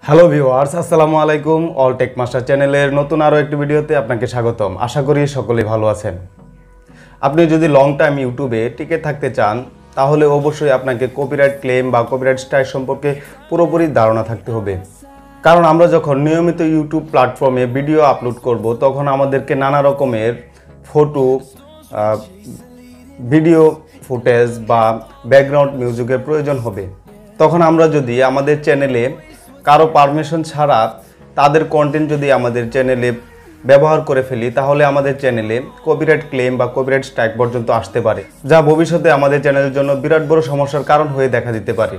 Hello viewers, আসসালামু আলাইকুম। All take master চ্যানেলের নতুন আরও একটি ভিডিওতে আপনাকে স্বাগতম। আশা করি সকলেই ভালো আছেন। আপনি যদি লং টাইম ইউটিউবে টিকে থাকতে চান তাহলে অবশ্যই আপনাকে কপিরাইট ক্লেম বা কপিরাইট স্ট্রাইক সম্পর্কে পুরোপুরি ধারণা থাকতে হবে। কারণ আমরা যখন নিয়মিত ইউটিউব প্ল্যাটফর্মে ভিডিও আপলোড করব তখন আমাদেরকে নানা রকমের ফটো, ভিডিও ফুটেজ বা ব্যাকগ্রাউন্ড মিউজিকের প্রয়োজন হবে। তখন আমরা যদি আমাদের চ্যানেলে কারো পারমিশন ছাড়া তাদের কন্টেন্ট যদি আমাদের চ্যানেলে ব্যবহার করে ফেলি তাহলে আমাদের চ্যানেলে কপিরাইট ক্লেম বা কপিরাইট স্ট্রাইক পর্যন্ত আসতে পারে, যা ভবিষ্যতে আমাদের চ্যানেলের জন্য বিরাট বড় সমস্যার কারণ হয়ে দেখা দিতে পারে।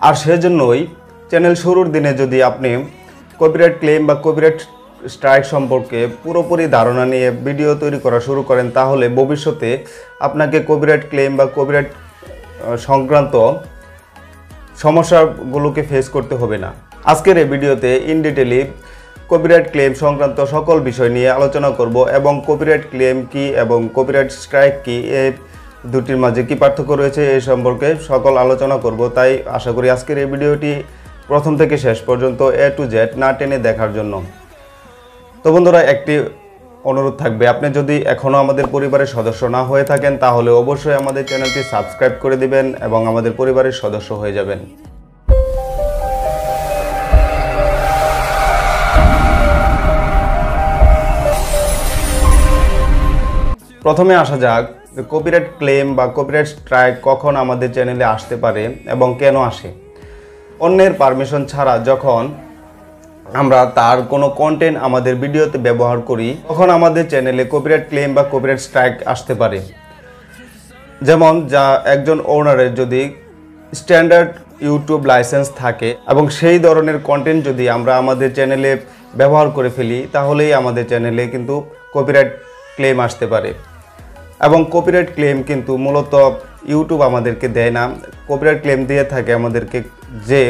আর সেজন্যই চ্যানেল শুরুর দিনে যদি আপনি কপিরাইট ক্লেম বা কপিরাইট স্ট্রাইক সম্পর্কে পুরোপুরি ধারণা নিয়ে ভিডিও তৈরি করা শুরু করেন তাহলে ভবিষ্যতে আপনাকে কপিরাইট ক্লেম বা কপিরাইট সংক্রান্ত সমস্যাগুলোকে ফেস করতে হবে না। আজকের এই ভিডিওতে ইন ডিটেইলি কপিরাইট ক্লেম সংক্রান্ত সকল বিষয় নিয়ে আলোচনা করব এবং কপিরাইট ক্লেম কি এবং কপিরাইট স্ট্রাইক কি, এই দুটির মাঝে কি পার্থক্য রয়েছে এই সম্পর্কে সকল আলোচনা করব। তাই আশা করি আজকের এই ভিডিওটি প্রথম থেকে শেষ পর্যন্ত এ টু জেড না টেনে দেখার জন্য। তো বন্ধুরা, একটি অনুরোধ থাকবে, আপনি যদি এখনও আমাদের পরিবারের সদস্য না হয়ে থাকেন তাহলে অবশ্যই আমাদের চ্যানেলটি সাবস্ক্রাইব করে দিবেন এবং আমাদের পরিবারের সদস্য হয়ে যাবেন। প্রথমে আসা যাক কপিরাইট ক্লেম বা কপিরাইট স্ট্রাইক কখন আমাদের চ্যানেলে আসতে পারে এবং কেন আসে। অন্যের পারমিশন ছাড়া যখন আমরা তার কোনো কন্টেন্ট আমাদের ভিডিওতে ব্যবহার করি তখন আমাদের চ্যানেলে কপিরাইট ক্লেম বা কপিরাইট স্ট্রাইক আসতে পারে। যেমন একজন ওনারের যদি স্ট্যান্ডার্ড ইউটিউব লাইসেন্স থাকে এবং সেই ধরনের কন্টেন্ট যদি আমরা আমাদের চ্যানেলে ব্যবহার করে ফেলি তাহলেই আমাদের চ্যানেলে কিন্তু কপিরাইট ক্লেম আসতে পারে। এবং কপিরাইট ক্লেম কিন্তু মূলত ইউটিউব আমাদেরকে দেয় না, কপিরাইট ক্লেম দিয়ে থাকে আমাদেরকে যে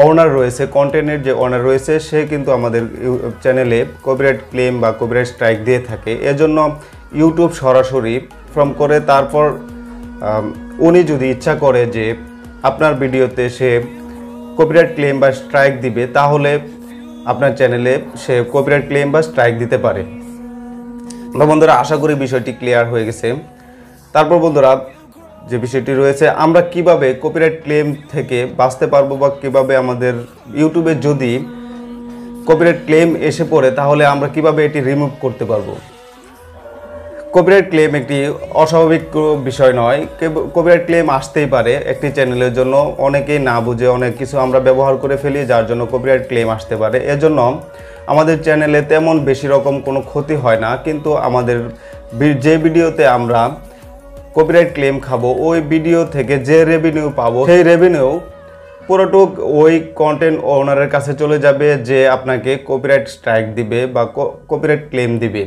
ওনার রয়েছে, কন্টেন্টের যে ওনার রয়েছে সে কিন্তু আমাদের চ্যানেলে কপিরাইট ক্লেম বা কপিরাইট স্ট্রাইক দিয়ে থাকে। এজন্য ইউটিউব সরাসরি ফর্ম করে তারপর উনি যদি ইচ্ছা করে যে আপনার ভিডিওতে সে কপিরাইট ক্লেম বা স্ট্রাইক দিবে তাহলে আপনার চ্যানেলে সে কপিরাইট ক্লেম বা স্ট্রাইক দিতে পারে। তো বন্ধুরা, আশা করি বিষয়টি ক্লিয়ার হয়ে গেছে। তারপর বন্ধুরা, যে বিষয়টি রয়েছে আমরা কিভাবে কপিরাইট ক্লেম থেকে বাঁচতে পারবো বা কিভাবে আমাদের ইউটিউবে যদি কপিরাইট ক্লেম এসে পড়ে তাহলে আমরা কিভাবে এটি রিমুভ করতে পারবো। কপিরাইট ক্লেম একটি অস্বাভাবিক বিষয় নয়, কপিরাইট ক্লেম আসতেই পারে একটি চ্যানেলের জন্য। অনেকেই না বুঝে অনেক কিছু আমরা ব্যবহার করে ফেলি যার জন্য কপিরাইট ক্লেম আসতে পারে। এজন্য আমাদের চ্যানেলে তেমন বেশি রকম কোনো ক্ষতি হয় না, কিন্তু আমাদের যে ভিডিওতে আমরা কপিরাইট ক্লেম খাবো ওই ভিডিও থেকে যে রেভিনিউ পাবো সেই রেভিনিউ পুরোটুক ওই কন্টেন্ট ওনারের কাছে চলে যাবে যে আপনাকে কপিরাইট স্ট্রাইক দিবে বা কপিরাইট ক্লেম দিবে।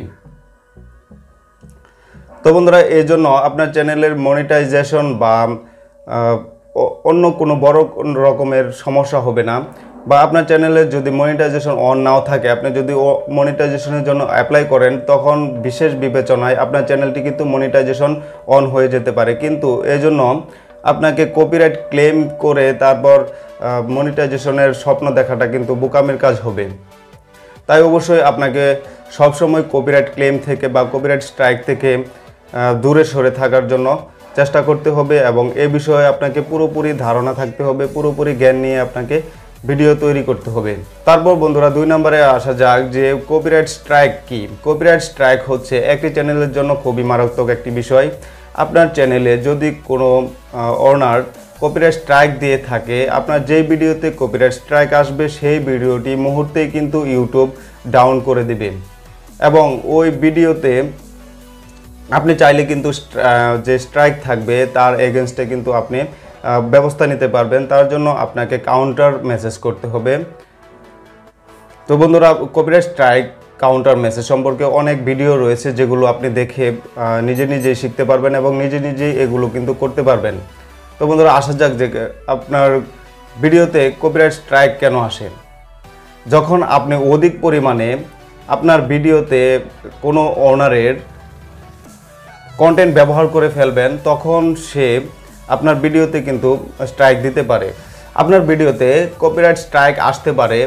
তো বন্ধুরা, এই জন্য আপনার চ্যানেলের মনিটাইজেশন বা অন্য কোনো বড় রকমের সমস্যা হবে না। বা আপনার চ্যানেলে যদি মনিটাইজেশন অন নাও থাকে, আপনি যদি মনিটাইজেশনের জন্য অ্যাপ্লাই করেন তখন বিশেষ বিবেচনায় আপনার চ্যানেলটি কিন্তু মনিটাইজেশন অন হয়ে যেতে পারে, কিন্তু এই জন্য আপনাকে কপিরাইট ক্লেম করে তারপর মনিটাইজেশনের স্বপ্ন দেখাটা কিন্তু বোকামির কাজ হবে। তাই অবশ্যই আপনাকে সবসময় কপিরাইট ক্লেম থেকে বা কপিরাইট স্ট্রাইক থেকে দূরে সরে থাকার জন্য চেষ্টা করতে হবে এবং এ বিষয়ে আপনাকে পুরোপুরি ধারণা থাকতে হবে, পুরোপুরি জ্ঞান নিয়ে আপনাকে ভিডিও তৈরি করতে হবে। তারপর বন্ধুরা, 2 নম্বরে আসা যাক যে কপিরাইট স্ট্রাইক কি। কপিরাইট স্ট্রাইক হচ্ছে একটি চ্যানেলের জন্য খুবই মারাত্মক একটি বিষয়। আপনার চ্যানেলে যদি কোনো ওনার কপিরাইট স্ট্রাইক দিয়ে থাকে, আপনার যেই ভিডিওতে কপিরাইট স্ট্রাইক আসবে সেই ভিডিওটি মুহূর্তেই কিন্তু ইউটিউব ডাউন করে দেবে এবং ওই ভিডিওতে আপনি চাইলে কিন্তু যে স্ট্রাইক থাকবে তার এগেনস্টে কিন্তু আপনি ব্যবস্থা নিতে পারবেন। তার জন্য আপনাকে কাউন্টার মেসেজ করতে হবে। তো বন্ধুরা, কপিরাইট স্ট্রাইক কাউন্টার মেসেজ সম্পর্কে অনেক ভিডিও রয়েছে যেগুলো আপনি দেখে নিজেই শিখতে পারবেন এবং নিজেই এগুলো কিন্তু করতে পারবেন। তো বন্ধুরা, আসা যাক যে আপনার ভিডিওতে কপিরাইট স্ট্রাইক কেন আসে। যখন আপনি অধিক পরিমাণে আপনার ভিডিওতে কোনো ওনারের কন্টেন্ট ব্যবহার করে ফেলবেন তখন সে আপনার ভিডিওতে কিন্তু স্ট্রাইক দিতে পারে। আপনার ভিডিওতে কপিরাইট স্ট্রাইক আসতে পারে,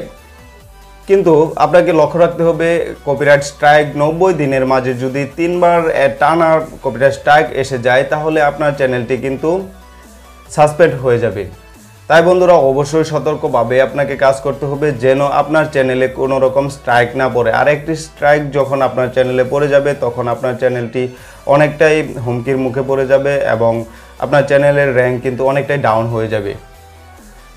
কিন্তু আপনাকে লক্ষ্য রাখতে হবে কপিরাইট স্ট্রাইক 90 দিনের মাঝে যদি 3বার টানা কপিরাইট স্ট্রাইক এসে যায় তাহলে আপনার চ্যানেলটি কিন্তু সাসপেন্ড হয়ে যাবে। তাই বন্ধুরা অবশ্যই সতর্কভাবে আপনাকে কাজ করতে হবে যেন আপনার চ্যানেলে কোনো রকম স্ট্রাইক না পড়ে। আর একটি স্ট্রাইক যখন আপনার চ্যানেলে পড়ে যাবে তখন আপনার চ্যানেলটি অনেকটাই হুমকির মুখে পড়ে যাবে এবং আপনার চ্যানেলের র্যাঙ্ক কিন্তু অনেকটাই ডাউন হয়ে যাবে।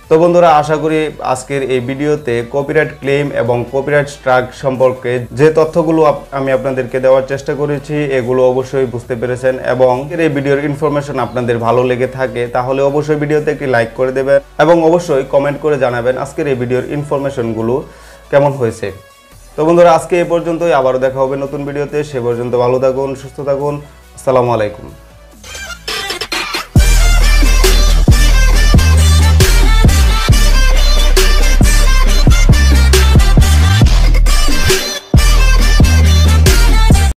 তো বন্ধুরা আশা করি আজকের এই ভিডিওতে কপিরাইট ক্লেম এবং কপিরাইট স্ট্রাইক সম্পর্কে যে তথ্যগুলো আমি আপনাদেরকে দেওয়ার চেষ্টা করেছি এগুলো অবশ্যই বুঝতে পেরেছেন, এবং এই ভিডিওর ইনফরমেশন আপনাদের ভালো লেগে থাকে তাহলে অবশ্যই ভিডিওতে একটি লাইক করে দেবেন এবং অবশ্যই কমেন্ট করে জানাবেন আজকের এই ভিডিওর ইনফরমেশনগুলো কেমন হয়েছে। তো বন্ধুরা আজকে এই পর্যন্তই, আবারও দেখা হবে নতুন ভিডিওতে। সে পর্যন্ত ভালো থাকুন, সুস্থ থাকুন। আসসালামু আলাইকুম।